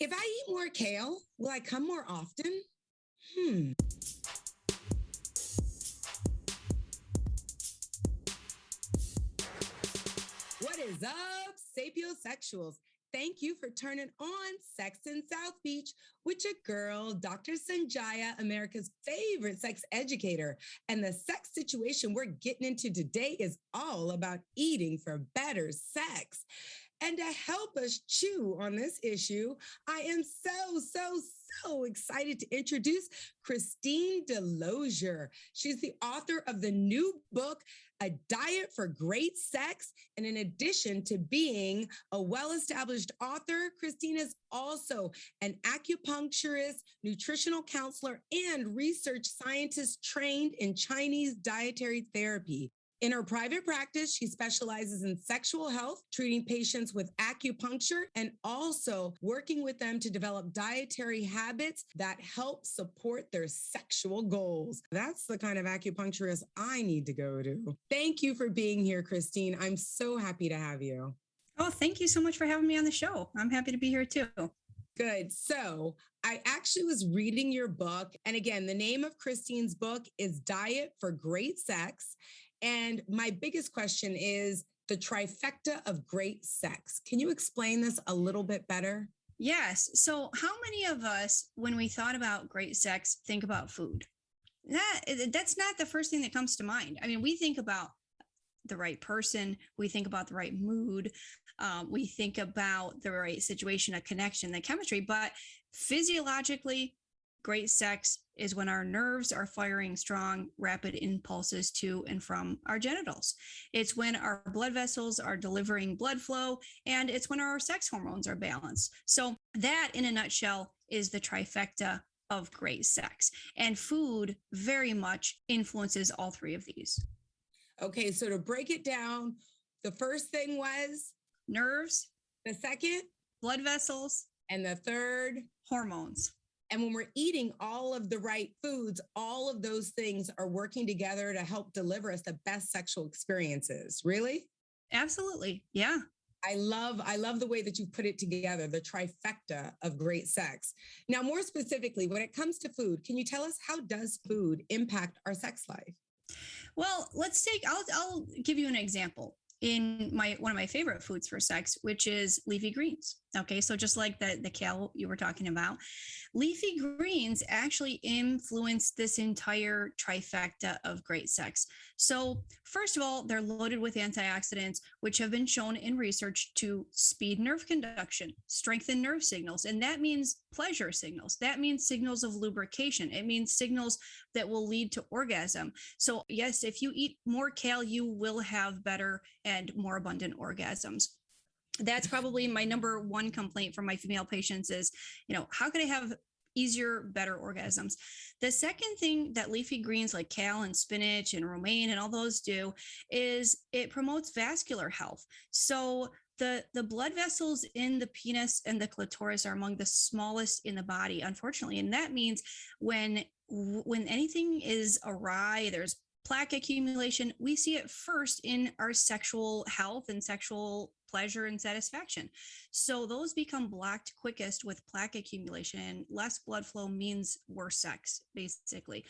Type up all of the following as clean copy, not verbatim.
If I eat more kale, will I come more often? Hmm. What is up, sapiosexuals? Thank you for turning on Sex in South Beach with your girl, Dr. Sanjaya, America's favorite sex educator. And the sex situation we're getting into today is all about eating for better sex. And to help us chew on this issue, I am so excited to introduce Christine DeLozier. She's the author of the new book, A Diet for Great Sex. And in addition to being a well-established author, Christine is also an acupuncturist, nutritional counselor, and research scientist trained in Chinese dietary therapy. In her private practice, she specializes in sexual health, treating patients with acupuncture, and also working with them to develop dietary habits that help support their sexual goals. That's the kind of acupuncturist I need to go to. Thank you for being here, Christine. I'm so happy to have you. Oh, thank you so much for having me on the show. I'm happy to be here too. Good. So I actually was reading your book. And again, the name of Christine's book is Diet for Great Sex. And my biggest question is the trifecta of great sex. Can you explain this a little bit better? Yes. So, how many of us, when we thought about great sex, think about food? That's not the first thing that comes to mind. I mean, we think about the right person, we think about the right mood, we think about the right situation, a connection, the chemistry, but physiologically, great sex is when our nerves are firing strong, rapid impulses to and from our genitals. It's when our blood vessels are delivering blood flow, and it's when our sex hormones are balanced. So that, in a nutshell, is the trifecta of great sex. And food very much influences all three of these. Okay, so to break it down, the first thing was nerves, the second, blood vessels, and the third, hormones. And when we're eating all of the right foods, all of those things are working together to help deliver us the best sexual experiences. Really? Absolutely. Yeah. I love the way that you put it together, the trifecta of great sex. Now, more specifically, when it comes to food, can you tell us how does food impact our sex life? Well, I'll give you an example in one of my favorite foods for sex, which is leafy greens. Okay, so just like the kale you were talking about, leafy greens actually influence this entire trifecta of great sex. So first of all, they're loaded with antioxidants, which have been shown in research to speed nerve conduction, strengthen nerve signals, and that means pleasure signals. That means signals of lubrication. It means signals that will lead to orgasm. So yes, if you eat more kale, you will have better and more abundant orgasms. That's probably my number one complaint from my female patients is, how can I have easier, better orgasms? The second thing that leafy greens like kale and spinach and romaine and all those do is it promotes vascular health. So the blood vessels in the penis and the clitoris are among the smallest in the body, unfortunately. And that means when anything is awry, there's plaque accumulation, we see it first in our sexual health and sexual pleasure and satisfaction. So those become blocked quickest with plaque accumulation. Less blood flow means worse sex, basically.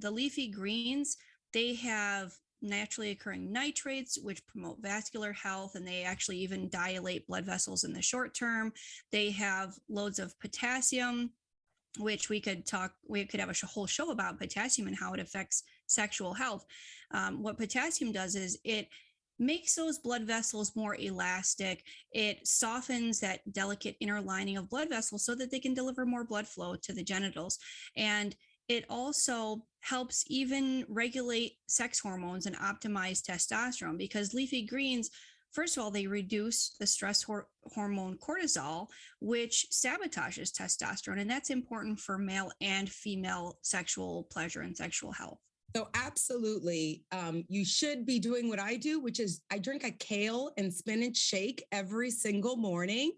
The leafy greens, they have naturally occurring nitrates, which promote vascular health, and they actually even dilate blood vessels in the short term. They have loads of potassium, which we could have a whole show about potassium and how it affects sexual health. What potassium does is it makes those blood vessels more elastic. It softens that delicate inner lining of blood vessels so that they can deliver more blood flow to the genitals. And it also helps even regulate sex hormones and optimize testosterone, because leafy greens, first of all, they reduce the stress hormone cortisol, which sabotages testosterone. And that's important for male and female sexual pleasure and sexual health. So absolutely, you should be doing what I do, which is I drink a kale and spinach shake every single morning.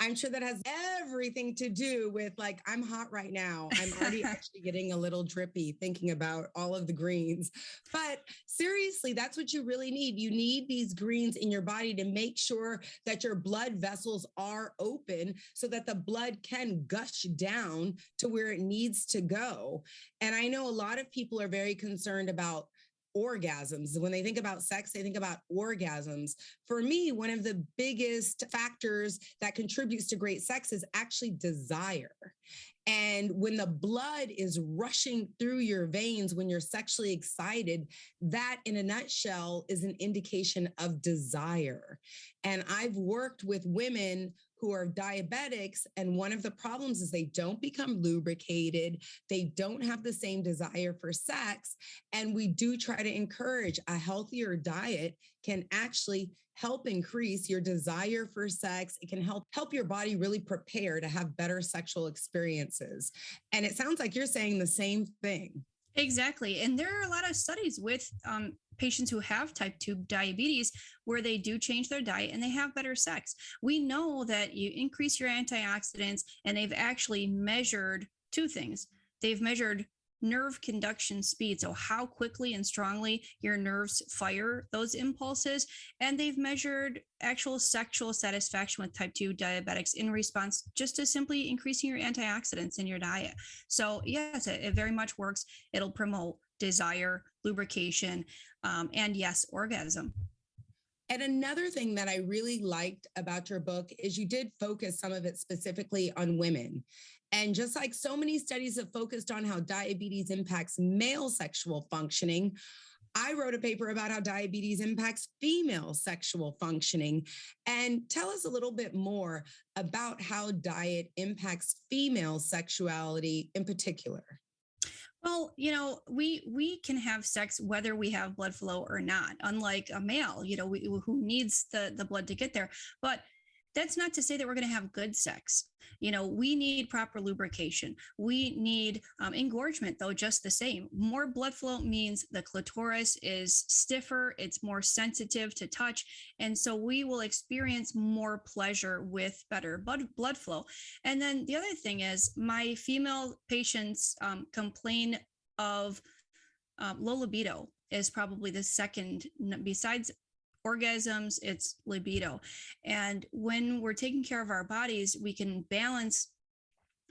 I'm sure that has everything to do with like, I'm hot right now. I'm already actually getting a little drippy thinking about all of the greens. But seriously, that's what you really need. You need these greens in your body to make sure that your blood vessels are open so that the blood can gush down to where it needs to go. And I know a lot of people are very concerned about orgasms. When they think about sex, they think about orgasms. For me, one of the biggest factors that contributes to great sex is actually desire. And when the blood is rushing through your veins when you're sexually excited, that in a nutshell is an indication of desire. And I've worked with women who are diabetics, and one of the problems is they don't become lubricated, they don't have the same desire for sex, and we do try to encourage a healthier diet can actually help increase your desire for sex. It can help your body really prepare to have better sexual experiences. And it sounds like you're saying the same thing. Exactly. And there are a lot of studies with patients who have type 2 diabetes where they do change their diet and they have better sex. We know that you increase your antioxidants, and they've actually measured two things. They've measured nerve conduction speed, so how quickly and strongly your nerves fire those impulses, and they've measured actual sexual satisfaction with type 2 diabetics in response just to simply increasing your antioxidants in your diet. So yes, it very much works. It'll promote desire, lubrication, and yes, orgasm. And another thing that I really liked about your book is you did focus some of it specifically on women. And just like so many studies have focused on how diabetes impacts male sexual functioning, I wrote a paper about how diabetes impacts female sexual functioning. And tell us a little bit more about how diet impacts female sexuality in particular. Well, we can have sex whether we have blood flow or not, unlike a male, who needs the blood to get there. But that's not to say that we're going to have good sex. We need proper lubrication. We need engorgement, though, just the same. More blood flow means the clitoris is stiffer, it's more sensitive to touch. And so we will experience more pleasure with better blood flow. And then the other thing is my female patients complain of low libido is probably the second, besides orgasms, it's libido. And when we're taking care of our bodies, we can balance,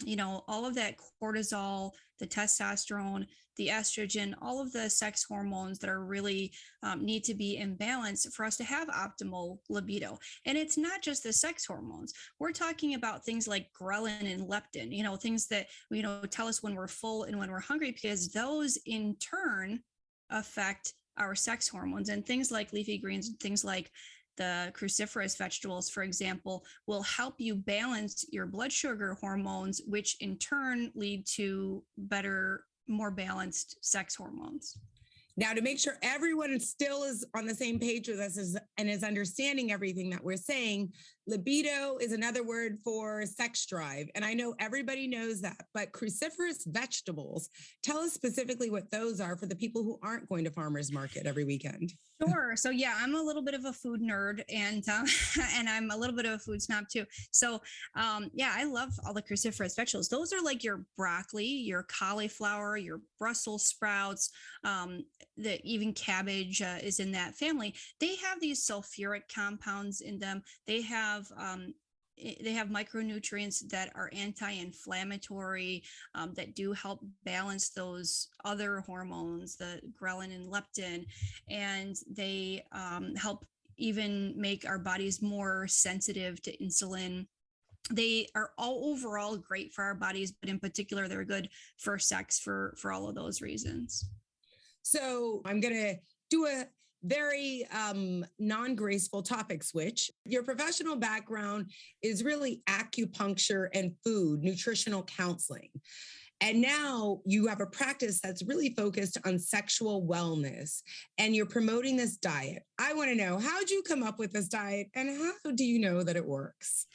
all of that cortisol, the testosterone, the estrogen, all of the sex hormones that are really need to be in balance for us to have optimal libido. And it's not just the sex hormones. We're talking about things like ghrelin and leptin, things that, tell us when we're full and when we're hungry, because those in turn affect our sex hormones. And things like leafy greens and things like the cruciferous vegetables, for example, will help you balance your blood sugar hormones, which in turn lead to better, more balanced sex hormones. Now, to make sure everyone still is on the same page with us and is understanding everything that we're saying, libido is another word for sex drive. And I know everybody knows that, but cruciferous vegetables, tell us specifically what those are for the people who aren't going to farmers market every weekend. Sure. So yeah, I'm a little bit of a food nerd, and and I'm a little bit of a food snob too. So yeah, I love all the cruciferous vegetables. Those are like your broccoli, your cauliflower, your Brussels sprouts, even cabbage is in that family. They have these sulfuric compounds in them. They have micronutrients that are anti-inflammatory, that do help balance those other hormones, the ghrelin and leptin, and they help even make our bodies more sensitive to insulin. They are all overall great for our bodies, but in particular, they're good for sex for all of those reasons. So I'm going to do a very non-graceful topic switch. Your professional background is really acupuncture and food, nutritional counseling. And now you have a practice that's really focused on sexual wellness, and you're promoting this diet. I want to know, how'd you come up with this diet, and how do you know that it works?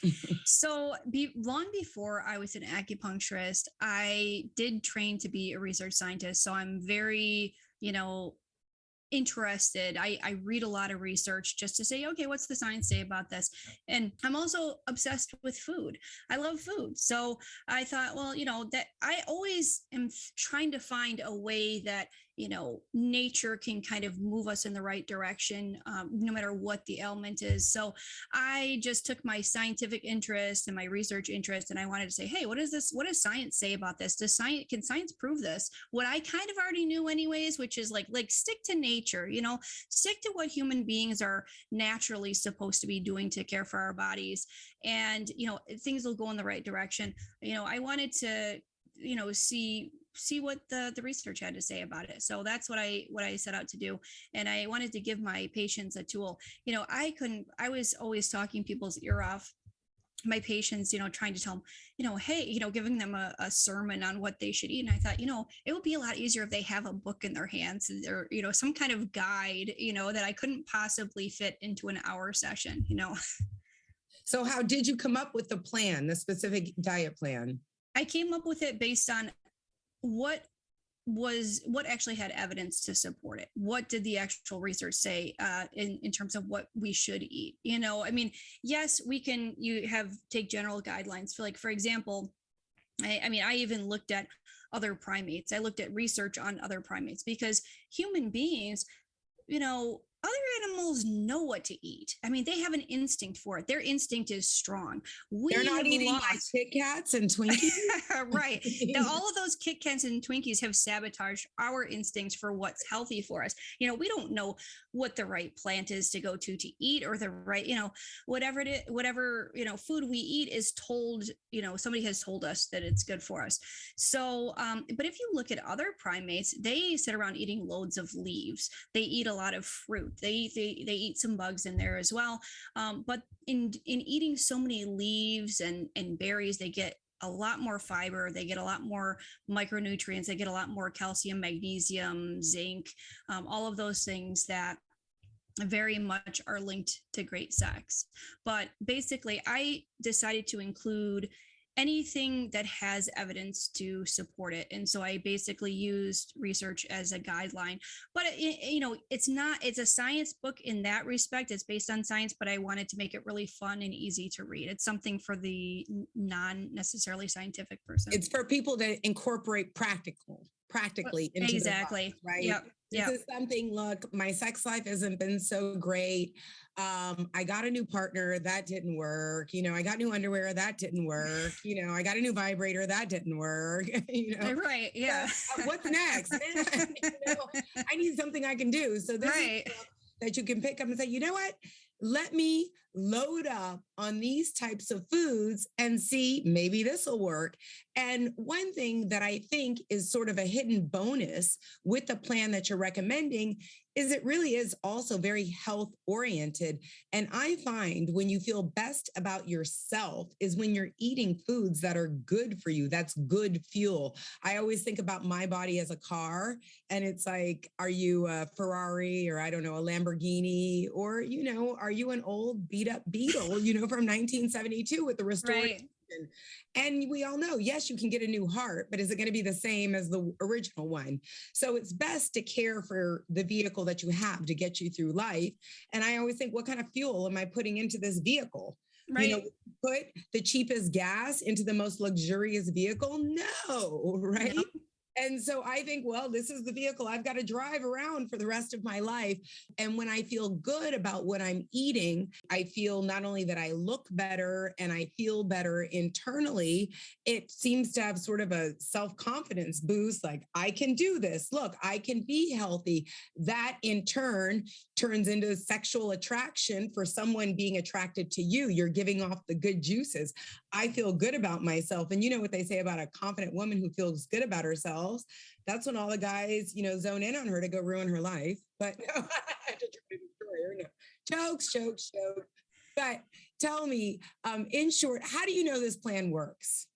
So long before I was an acupuncturist, I did train to be a research scientist. So I'm very interested. I read a lot of research just to say, okay, what's the science say about this? And I'm also obsessed with food. I love food. So I thought, well, that I always am trying to find a way that, nature can kind of move us in the right direction, no matter what the ailment is. So I just took my scientific interest and my research interest, and I wanted to say, hey, what is this? What does science say about this? Can science prove this? What I kind of already knew anyways, which is like stick to nature, stick to what human beings are naturally supposed to be doing to care for our bodies. And, things will go in the right direction. I wanted to, see what the research had to say about it. So that's what I set out to do. And I wanted to give my patients a tool. I was always talking people's ear off, my patients, trying to tell them, hey, giving them a sermon on what they should eat. And I thought, it would be a lot easier if they have a book in their hands or, some kind of guide, that I couldn't possibly fit into an hour session. So how did you come up with the plan, the specific diet plan? I came up with it based on what actually had evidence to support it. What did the actual research say in terms of what we should eat? Yes, take general guidelines for example, I even looked at other primates. I looked at research on other primates because human beings, other animals know what to eat. They have an instinct for it. Their instinct is strong. They're not eating like Kit Kats and Twinkies. Right. Now, all of those Kit Kats and Twinkies have sabotaged our instincts for what's healthy for us. We don't know what the right plant is to go to eat, or the right, whatever food we eat is told, somebody has told us that it's good for us. So, but if you look at other primates, they sit around eating loads of leaves. They eat a lot of fruit. They eat some bugs in there as well. But in eating so many leaves and berries, they get a lot more fiber. They get a lot more micronutrients. They get a lot more calcium, magnesium, zinc, all of those things that very much are linked to great sex. But basically, I decided to include anything that has evidence to support it. And so I basically used research as a guideline, but it's a science book in that respect. It's based on science, but I wanted to make it really fun and easy to read. It's something for the non necessarily scientific person. It's for people to incorporate practically into exactly their lives, right? Yep. This is something, look, my sex life hasn't been so great. I got a new partner, that didn't work. I got new underwear, that didn't work. I got a new vibrator, that didn't work. Right. Yeah. What's next? I need something I can do. So this is that you can pick up and say, you know what? Let me load up on these types of foods and see, maybe this will work. And one thing that I think is sort of a hidden bonus with the plan that you're recommending is it really is also very health oriented. And I find when you feel best about yourself is when you're eating foods that are good for you. That's good fuel. I always think about my body as a car, and it's like, are you a Ferrari or I don't know, a Lamborghini, or, are you an old beat up Beetle, from 1972 with the restored engine? And we all know, yes, you can get a new heart, but is it going to be the same as the original one? So it's best to care for the vehicle that you have to get you through life. And I always think, what kind of fuel am I putting into this vehicle? Right. Put the cheapest gas into the most luxurious vehicle? No, right? No. And so I think, well, this is the vehicle I've got to drive around for the rest of my life. And when I feel good about what I'm eating, I feel not only that I look better and I feel better internally, it seems to have sort of a self-confidence boost. Like, I can do this. Look, I can be healthy. That in turn turns into sexual attraction for someone being attracted to you. You're giving off the good juices. I feel good about myself. And you know what they say about a confident woman who feels good about herself? That's when all the guys, zone in on her to go ruin her life. But no, to try to destroy her. No. Jokes. But tell me, in short, how do you know this plan works?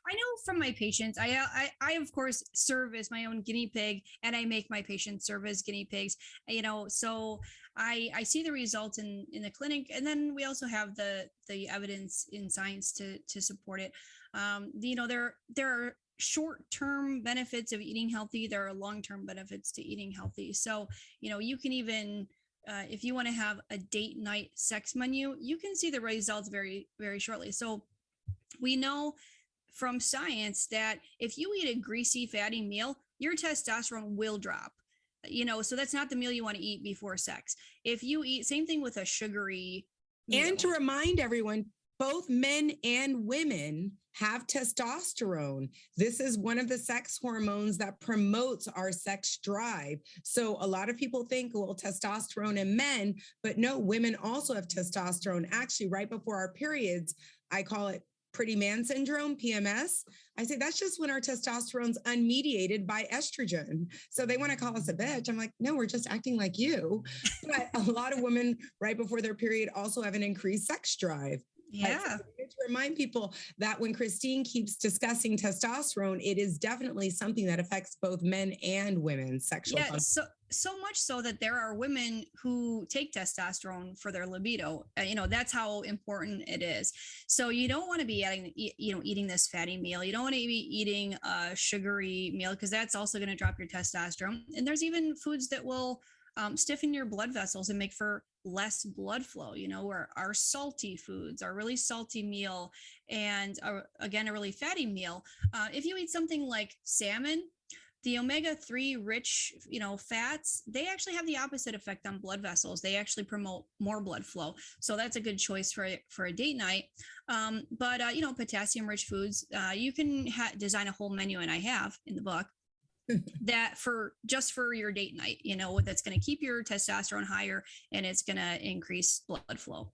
I know from my patients, I of course serve as my own guinea pig, and I make my patients serve as guinea pigs, so I see the results in the clinic, and then we also have the evidence in science to support it. There are short-term benefits of eating healthy. There are long-term benefits to eating healthy. So, you can even, if you want to have a date night sex menu, you can see the results very, very shortly. So we know from science that if you eat a greasy, fatty meal, your testosterone will drop. So that's not the meal you want to eat before sex. If you eat, same thing with a sugary meal. And to remind everyone, both men and women have testosterone. This is one of the sex hormones that promotes our sex drive. So a lot of people think, well, testosterone in men, but no, women also have testosterone. Actually, right before our periods, I call it pretty man syndrome, PMS. I say that's just when our testosterone's unmediated by estrogen. So they want to call us a bitch. I'm like, no, we're just acting like you. But a lot of women right before their period also have an increased sex drive. Yeah. So to remind people that when Christine keeps discussing testosterone, it is definitely something that affects both men and women's sexual function. So much so that there are women who take testosterone for their libido. That's how important it is. So you don't want to be eating this fatty meal. You don't want to be eating a sugary meal, because that's also going to drop your testosterone. And there's even foods that will stiffen your blood vessels and make for less blood flow, or our salty foods, our really salty meal, and again, a really fatty meal. If you eat something like salmon, the omega-3 rich, fats, they actually have the opposite effect on blood vessels. They actually promote more blood flow. So that's a good choice for a date night. But potassium rich foods, you can design a whole menu, and I have in the book, that for your date night, that's going to keep your testosterone higher, and it's going to increase blood flow.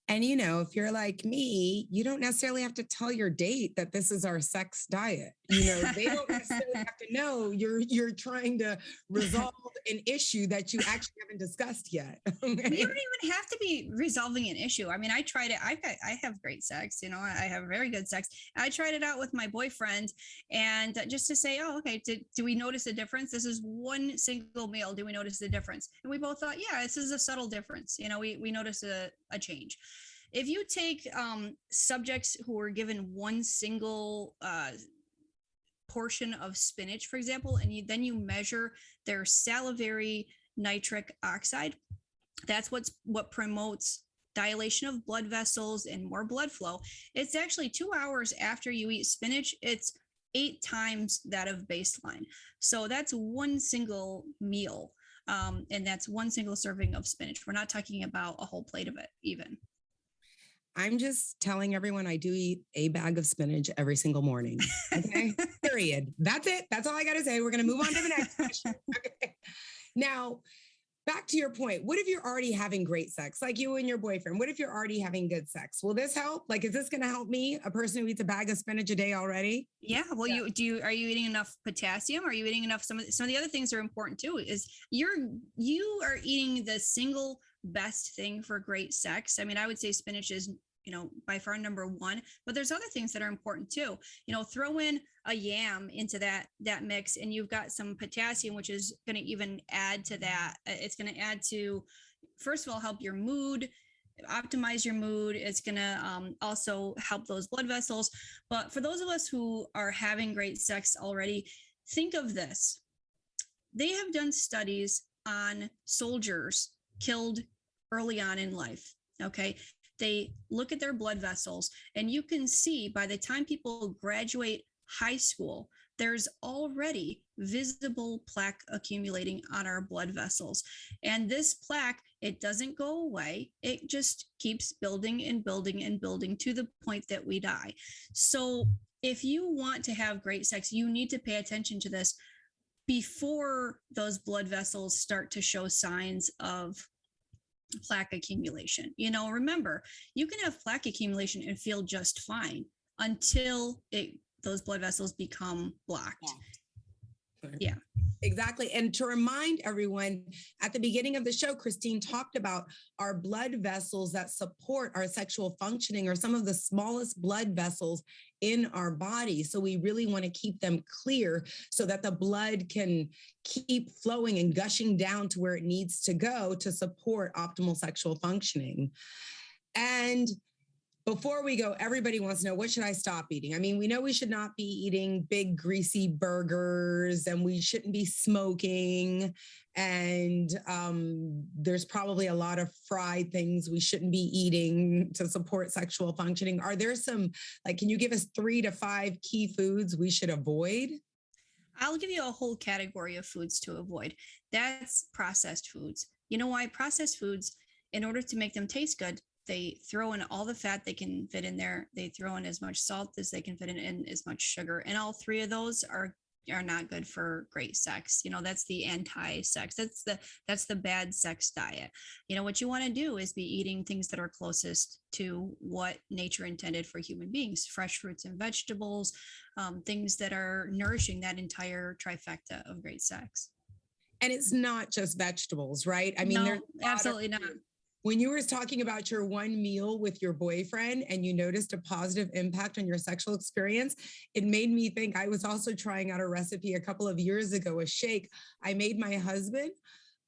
And, if you're like me, you don't necessarily have to tell your date that this is our sex diet. They don't necessarily have to know you're trying to resolve an issue that you actually haven't discussed yet. Okay? You don't even have to be resolving an issue. I mean, I tried it. I have great sex. I have very good sex. I tried it out with my boyfriend, and just to say, oh, okay, do we notice a difference? This is one single meal. Do we notice the difference? And we both thought, yeah, this is a subtle difference. We notice a change. If you take subjects who are given one single portion of spinach, for example, and then you measure their salivary nitric oxide, that's what promotes dilation of blood vessels and more blood flow. It's actually 2 hours after you eat spinach. It's 8 times that of baseline. So that's one single meal, and that's one single serving of spinach. We're not talking about a whole plate of it even. I'm just telling everyone I do eat a bag of spinach every single morning. Okay. Period. That's it. That's all I got to say. We're going to move on to the next question. Okay. Now, back to your point. What if you're already having great sex, like you and your boyfriend? What if you're already having good sex? Will this help? Like, is this going to help me, a person who eats a bag of spinach a day already? Yeah. Well, are you eating enough potassium? Are you eating enough? Some of the other things that are important too is you are eating the single best thing for great sex. I mean, I would say spinach is, by far number one, but there's other things that are important too. Throw in a yam into that mix, and you've got some potassium, which is going to even add to that. It's going to add to, first of all, help your mood, optimize your mood. It's going to also help those blood vessels. But for those of us who are having great sex already, think of this. They have done studies on soldiers killed early on in life. Okay. They look at their blood vessels, and you can see by the time people graduate high school, there's already visible plaque accumulating on our blood vessels. And this plaque, it doesn't go away. It just keeps building and building and building to the point that we die. So if you want to have great sex, you need to pay attention to this before those blood vessels start to show signs of plaque accumulation. Remember, you can have plaque accumulation and feel just fine until those blood vessels become blocked. Yeah. Exactly. And to remind everyone, at the beginning of the show, Christine talked about our blood vessels that support our sexual functioning, or some of the smallest blood vessels in our body. So we really want to keep them clear so that the blood can keep flowing and gushing down to where it needs to go to support optimal sexual functioning. And before we go, everybody wants to know, what should I stop eating? I mean, we know we should not be eating big, greasy burgers, and we shouldn't be smoking. And there's probably a lot of fried things we shouldn't be eating to support sexual functioning. Are there some, like, can you give us 3 to 5 key foods we should avoid? I'll give you a whole category of foods to avoid. That's processed foods. You know why? Processed foods, in order to make them taste good, they throw in all the fat they can fit in there. They throw in as much salt as they can fit in and as much sugar. And all 3 of those are not good for great sex. You know, that's the anti-sex. That's the bad sex diet. You know, what you want to do is be eating things that are closest to what nature intended for human beings: fresh fruits and vegetables, things that are nourishing that entire trifecta of great sex. And it's not just vegetables, right? I mean, no, there's absolutely not. When you were talking about your one meal with your boyfriend and you noticed a positive impact on your sexual experience, it made me think. I was also trying out a recipe a couple of years ago, a shake. I made my husband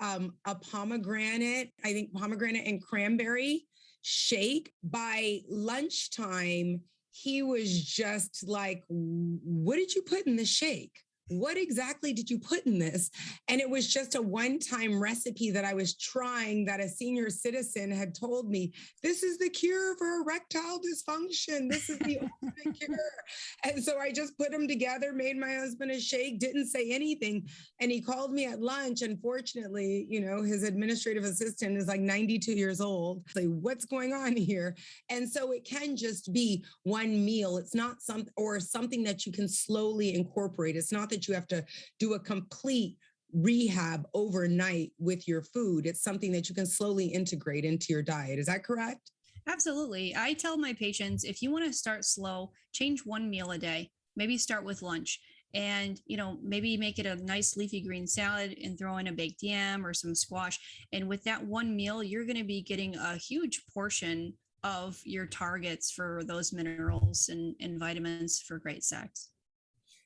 a pomegranate and cranberry shake. By lunchtime, he was just like, what did you put in the shake? What exactly did you put in this? And it was just a one-time recipe that I was trying, that a senior citizen had told me, this is the cure for erectile dysfunction. This is the ultimate cure. And so I just put them together, made my husband a shake, didn't say anything. And he called me at lunch. Unfortunately, you know, his administrative assistant is like 92 years old. Like, what's going on here? And so it can just be one meal. It's not something that you can slowly incorporate. It's not that you have to do a complete rehab overnight with your food. It's something that you can slowly integrate into your diet. Is that correct? Absolutely. I tell my patients, if you want to start slow, change one meal a day. Maybe start with lunch, and, you know, maybe make it a nice leafy green salad and throw in a baked yam or some squash. And with that one meal, you're going to be getting a huge portion of your targets for those minerals and vitamins for great sex.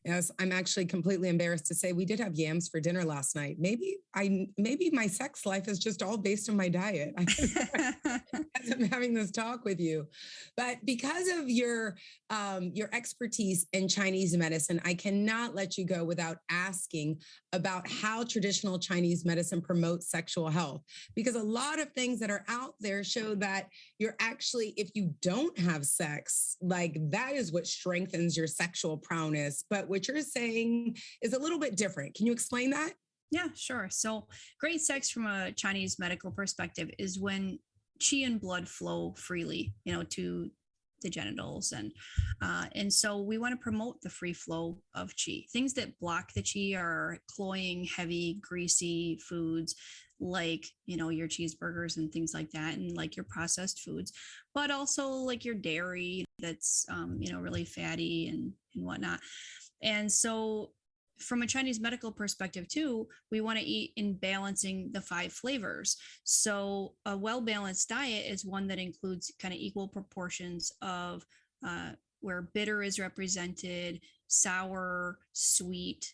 Yes, I'm actually completely embarrassed to say we did have yams for dinner last night. Maybe my sex life is just all based on my diet. As I'm having this talk with you, but because of your expertise in Chinese medicine, I cannot let you go without asking about how traditional Chinese medicine promotes sexual health. Because a lot of things that are out there show that you're actually, if you don't have sex, like, that is what strengthens your sexual prowess. But what you're saying is a little bit different. Can you explain that? Yeah, sure. So great sex from a Chinese medical perspective is when qi and blood flow freely, you know, to the genitals. And so we want to promote the free flow of qi. Things that block the qi are cloying, heavy, greasy foods, like, you know, your cheeseburgers and things like that, and like your processed foods, but also like your dairy that's, you know, really fatty and whatnot. And so from a Chinese medical perspective too, we want to eat in balancing the 5 flavors. So a well-balanced diet is one that includes kind of equal proportions of where bitter is represented, sour, sweet,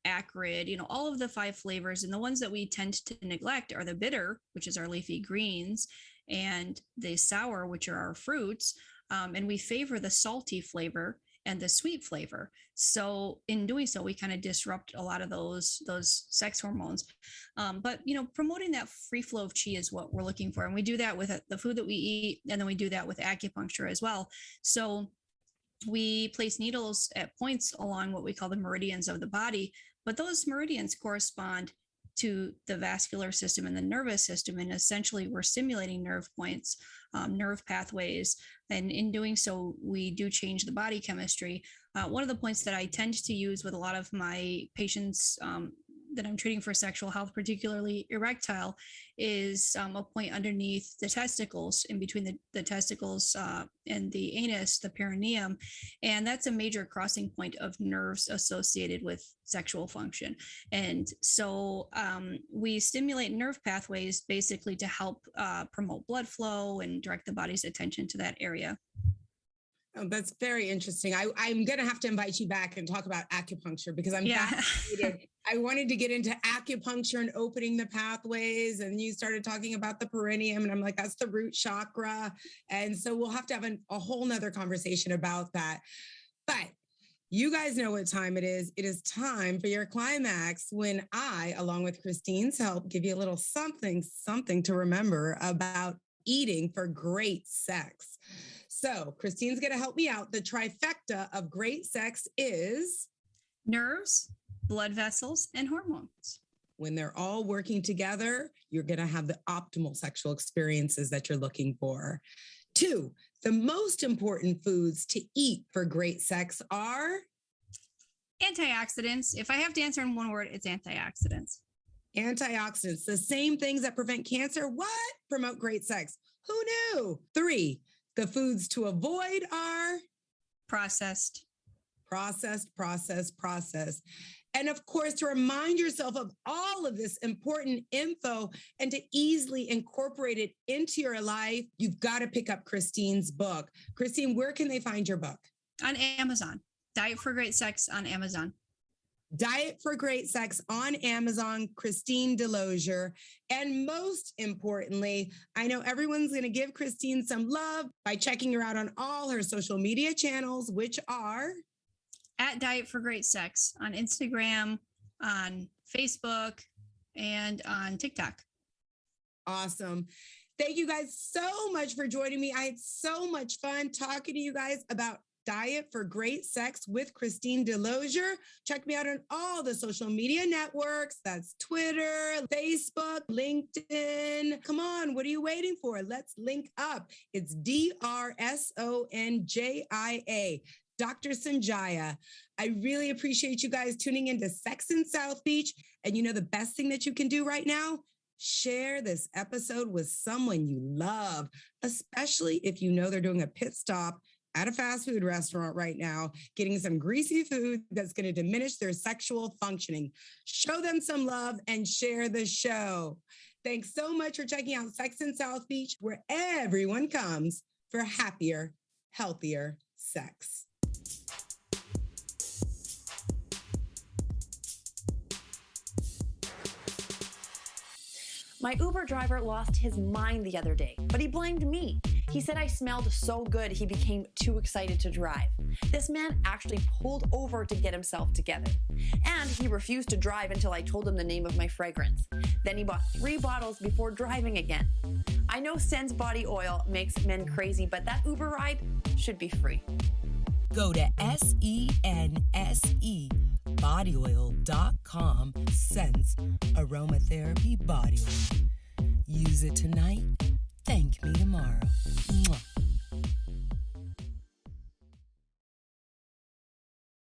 acrid, you know, all of the 5 flavors. And the ones that we tend to neglect are the bitter, which is our leafy greens, and the sour, which are our fruits. And we favor the salty flavor and the sweet flavor. So in doing so, we kind of disrupt a lot of those sex hormones. But, you know, promoting that free flow of qi is what we're looking for. And we do that with the food that we eat. And then we do that with acupuncture as well. So we place needles at points along what we call the meridians of the body, but those meridians correspond to the vascular system and the nervous system. And essentially we're stimulating nerve points, nerve pathways. And in doing so, we do change the body chemistry. One of the points that I tend to use with a lot of my patients that I'm treating for sexual health, particularly erectile, is a point underneath the testicles, in between the testicles and the anus, the perineum. And that's a major crossing point of nerves associated with sexual function. And so we stimulate nerve pathways basically to help promote blood flow and direct the body's attention to that area. Oh, that's very interesting. I'm going to have to invite you back and talk about acupuncture because I'm fascinated. I wanted to get into acupuncture and opening the pathways. And you started talking about the perineum. And I'm like, that's the root chakra. And so we'll have to have a whole nother conversation about that. But you guys know what time it is. It is time for your climax when I, along with Christine's help, give you a little something to remember about eating for great sex. So Christine's going to help me out. The trifecta of great sex is nerves, blood vessels, and hormones. When they're all working together, you're going to have the optimal sexual experiences that you're looking for. 2, the most important foods to eat for great sex are antioxidants. If I have to answer in one word, it's antioxidants. Antioxidants, the same things that prevent cancer. What? Promote great sex. Who knew? 3, the foods to avoid are processed. And of course, to remind yourself of all of this important info and to easily incorporate it into your life, you've got to pick up Christine's book. Christine, where can they find your book? On Amazon. Diet for Great Sex on Amazon. Diet for Great Sex on Amazon, Christine DeLozier. And most importantly, I know everyone's going to give Christine some love by checking her out on all her social media channels, which are at Diet for Great Sex on Instagram, on Facebook, and on TikTok. Awesome. Thank you guys so much for joining me. I had so much fun talking to you guys about Diet for Great Sex with Christine DeLozier. Check me out on all the social media networks. That's Twitter, Facebook, LinkedIn. Come on, what are you waiting for? Let's link up. It's DRSONJIA. Dr. Sanjaya. I really appreciate you guys tuning into Sex in South Beach. And you know the best thing that you can do right now? Share this episode with someone you love, especially if you know they're doing a pit stop at a fast food restaurant right now, getting some greasy food that's going to diminish their sexual functioning. Show them some love and share the show. Thanks so much for checking out Sex in South Beach, where everyone comes for happier, healthier sex. My Uber driver lost his mind the other day, but he blamed me. He said I smelled so good he became too excited to drive. This man actually pulled over to get himself together. And he refused to drive until I told him the name of my fragrance. Then he bought 3 bottles before driving again. I know Sense body oil makes men crazy, but that Uber ride should be free. Go to SENSE bodyoil.com, Sense Aromatherapy Body Oil. Use it tonight, thank me tomorrow. Mwah.